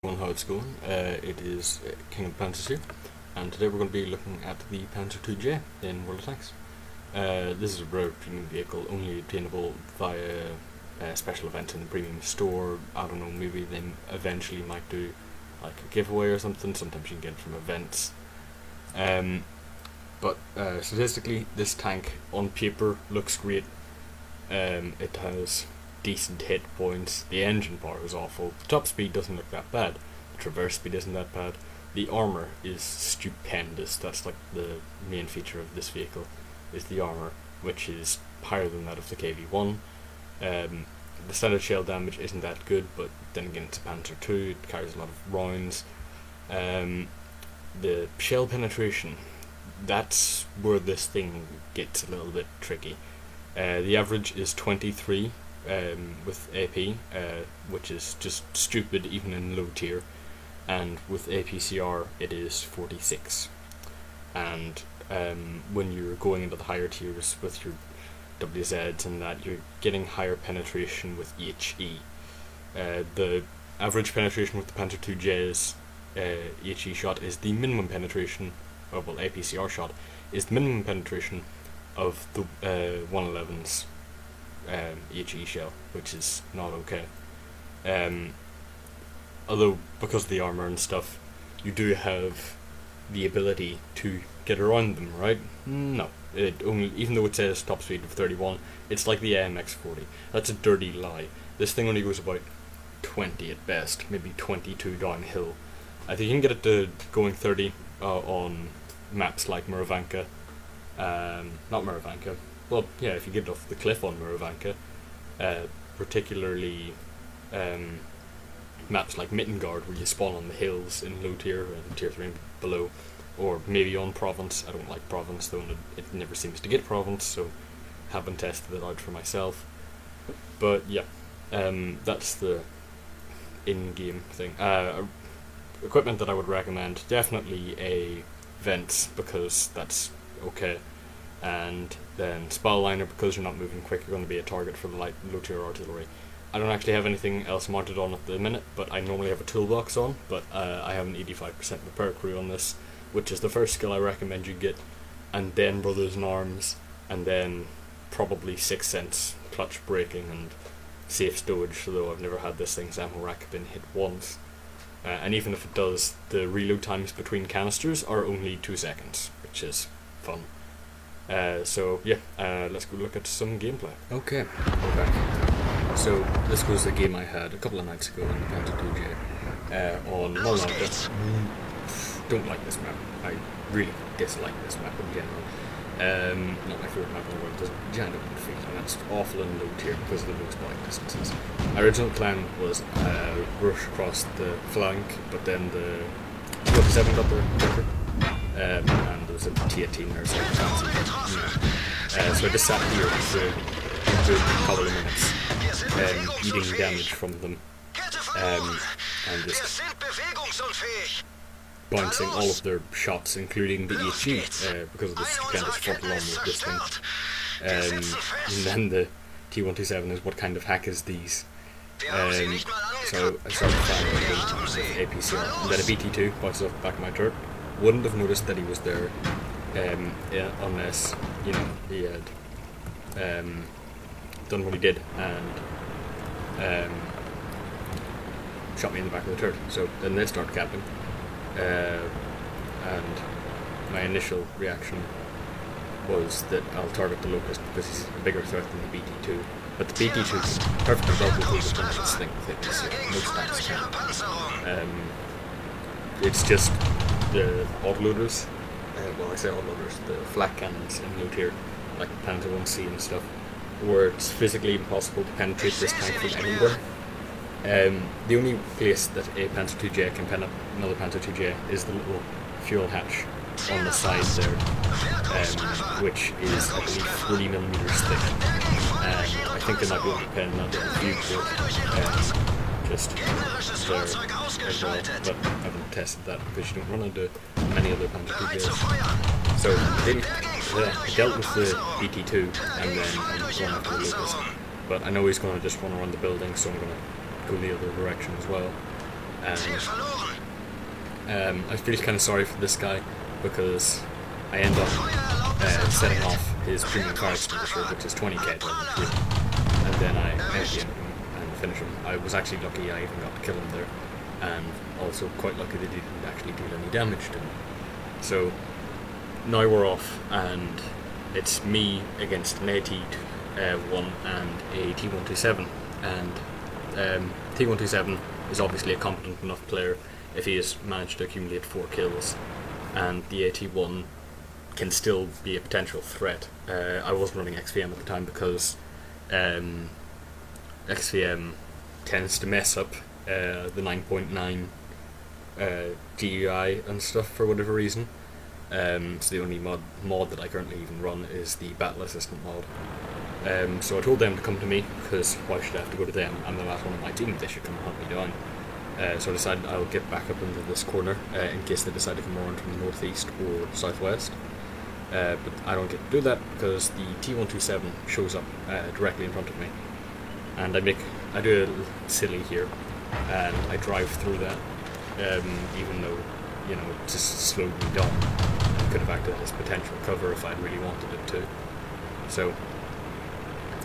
Everyone, how it's going. It is King of the Panzers here, and today we're going to be looking at the Panzer II-J in World of Tanks. This is a rare premium vehicle, only obtainable via special events in the premium store. I don't know, maybe they eventually might do like a giveaway or something. Sometimes you can get it from events. But statistically, this tank on paper looks great. It has decent hit points. The engine power is awful. The top speed doesn't look that bad. The traverse speed isn't that bad. The armor is stupendous. That's like the main feature of this vehicle, is the armor, which is higher than that of the KV-1. The standard shell damage isn't that good, but then again it's a Panzer II. It carries a lot of rounds. The shell penetration, that's where this thing gets a little bit tricky. The average is 23 with AP, which is just stupid even in low tier, and with APCR it is 46. And when you're going into the higher tiers with your WZs and that, you're getting higher penetration with HE. The average penetration with the Panzer II-J's HE shot is the minimum penetration, well, APCR shot is the minimum penetration of the 111's HE shell, which is not okay. Although, because of the armor and stuff, you do have the ability to get around them, right? No. It only, even though it says top speed of 31, it's like the AMX-40. That's a dirty lie. This thing only goes about 20 at best, maybe 22 downhill. I think you can get it to going 30 on maps like Muravanka. Not Muravanka. Well, yeah, if you get it off the cliff on Muravanka, particularly maps like Mittengard, where you spawn on the hills in low tier and tier 3 and below, or maybe on Provence. I don't like Provence, though it never seems to get Provence, so haven't tested it out for myself. But yeah, that's the in-game thing. Equipment that I would recommend, definitely a vents, because that's okay. And then spall liner, because you're not moving quick, you're going to be a target for the light low tier artillery. I don't actually have anything else mounted on at the minute, but I normally have a toolbox on, but I have an 85% repair crew on this, which is the first skill I recommend you get, and then Brothers in Arms, and then probably 6th Sense, clutch braking, and safe stowage, although I've never had this thing's ammo rack been hit once. And even if it does, the reload times between canisters are only 2 seconds, which is fun. So yeah, let's go look at some gameplay. Okay, we're back. So this was a game I had a couple of nights ago in the Panzer II-J on Molaga. Don't like this map. I really dislike this map in general. Not my favourite map in the world. There's a giant open field, and that's awful in low tier because of the low spotting distances. My original plan was rush across the flank, but then the 27 got there quicker. And there was a T18 there, so so I just sat here for a good couple of minutes, eating damage from them, and just bouncing all of their shots, including the HE, because of this stupendous frontal armor of this thing. And then the T127 is, what kind of hack is these? So I started firing with APCR, and then a BT2 bounces off the back of my turret. Wouldn't have noticed that he was there, unless, you know, he had done what he did and shot me in the back of the turret. So then they start capping, and my initial reaction was that I'll target the Locust because he's a bigger threat than the BT2. But the BT2 is perfectly probably to finish this thing with it. Most tanks can. It's just the autoloaders, well, I say autoloaders, the flak cannons in low tier, like the Panzer 1C and stuff, where it's physically impossible to penetrate this tank from anywhere. The only place that a Panzer II-J can penetrate another Panzer II-J is the little fuel hatch on the side there, which is I believe 40mm thick, and I think they might be able to pen that little fuse just there as well, but I haven't tested that because you don't run into many other Panzer II-Js. So I dealt with the BT2 and then I'm going after the Locust, but I know he's going to just run around the building, so I'm going to go the other direction as well. and I feel kind of sorry for this guy because I end up setting off his premium fire extinguisher, which is 20k to and then I empty him and finish him. I was actually lucky I even got to kill him there, and also quite lucky that he didn't actually deal any damage to me. So now we're off, and it's me against an AT1 and a T127, and T127 is obviously a competent enough player if he has managed to accumulate 4 kills, and the AT1 can still be a potential threat. I wasn't running XVM at the time because XVM tends to mess up the 9.9 GUI and stuff for whatever reason. So the only mod that I currently even run is the Battle Assistant mod. So I told them to come to me, because why should I have to go to them? I'm the last one on my team, they should come and hunt me down. So I decided I'll get back up into this corner in case they decide to come around from the northeast or southwest. But I don't get to do that because the T127 shows up directly in front of me, and I do a little silly here, and I drive through that, even though, you know, it just slowed me down. It could have acted as potential cover if I'd really wanted it to. So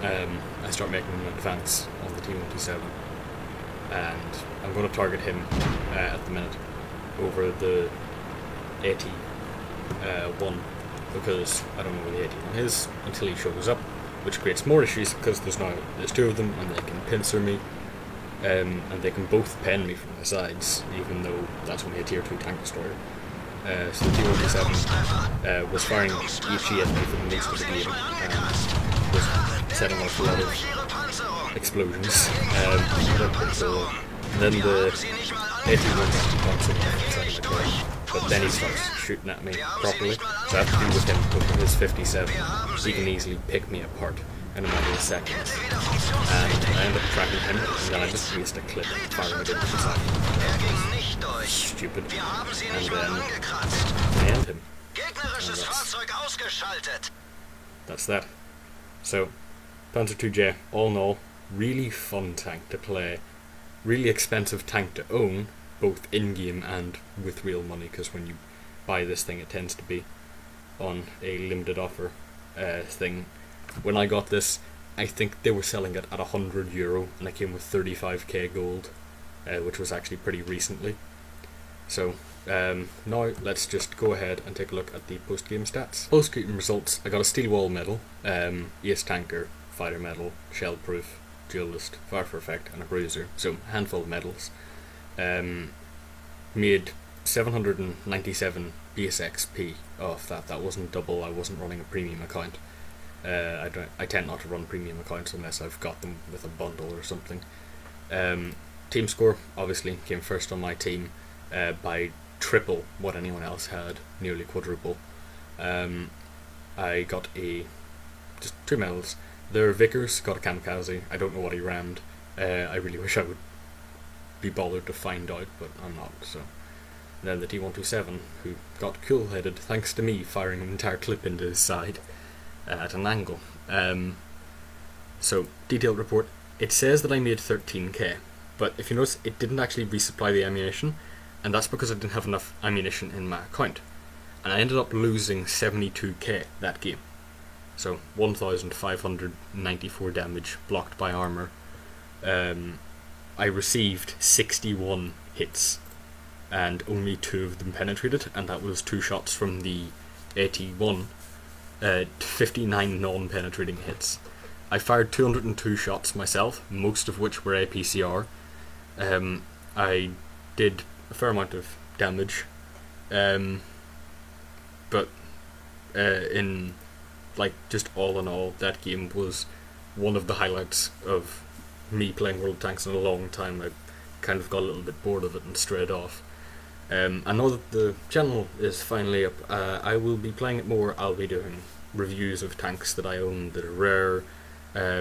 I start making an advance on the T127, and I'm going to target him at the minute over the AT1, because I don't know where the AT1 is until he shows up, which creates more issues because there's 2 of them and they can pincer me, and they can both pen me from the sides, even though that's only a tier 2 tank destroyer. So the T127 was firing EHE at me for most of the game, and was setting off a lot of explosions. And then the AT1 boxing inside my car, but then he starts shooting at me properly, so I have to deal with him with his 57. He can easily pick me apart in a matter of seconds, and I end up tracking him, and then I just waste a clip firing it into the side. Stupid. And then I end him. And that's that. So, Panzer 2J, all in all, really fun tank to play, really expensive tank to own, both in-game and with real money, because when you buy this thing it tends to be on a limited offer thing. When I got this, I think they were selling it at €100, and it came with 35k gold, which was actually pretty recently. So now let's just go ahead and take a look at the post-game stats. Post-game results: I got a steel wall medal, ace tanker, fighter medal, shell proof, duelist, fire for effect, and a bruiser. So a handful of medals. Made 797 base XP off that. That wasn't double. I wasn't running a premium account. I tend not to run premium accounts unless I've got them with a bundle or something. Team score obviously came first on my team by triple what anyone else had, nearly quadruple. I got just 2 medals. Their Vickers got a kamikaze. I don't know what he rammed. I really wish I would be bothered to find out, but I'm not. So then the T127, who got cool-headed thanks to me firing an entire clip into his side at an angle. So detailed report. It says that I made 13k, but if you notice, it didn't actually resupply the ammunition, and that's because I didn't have enough ammunition in my account, and I ended up losing 72k that game. So 1,594 damage blocked by armor. I received 61 hits, and only 2 of them penetrated, and that was 2 shots from the AT1. 59 non-penetrating hits. I fired 202 shots myself, most of which were APCR. I did a fair amount of damage, but in just all in all, that game was one of the highlights of me playing World of Tanks in a long time. I kind of got a little bit bored of it and strayed off. I know that the channel is finally up. I will be playing it more. I'll be doing reviews of tanks that I own that are rare,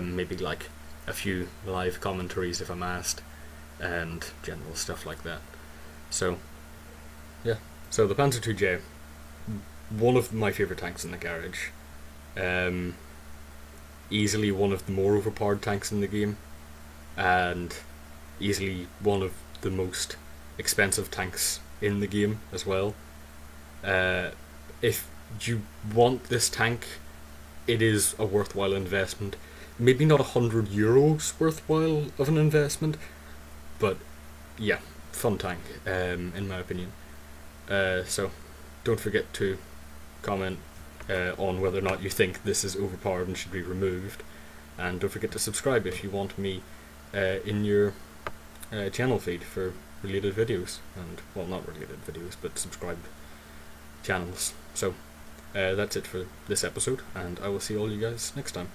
maybe like a few live commentaries if I'm asked, and general stuff like that. So, yeah. So the Panzer 2J, one of my favourite tanks in the garage. Easily one of the more overpowered tanks in the game, and easily one of the most expensive tanks in the game as well. If you want this tank, it is a worthwhile investment. Maybe not €100 worthwhile of an investment, but yeah, fun tank, in my opinion. So don't forget to comment on whether or not you think this is overpowered and should be removed, and don't forget to subscribe if you want me in your channel feed for related videos, and well, not related videos, but subscribed channels. So that's it for this episode, and I will see all you guys next time.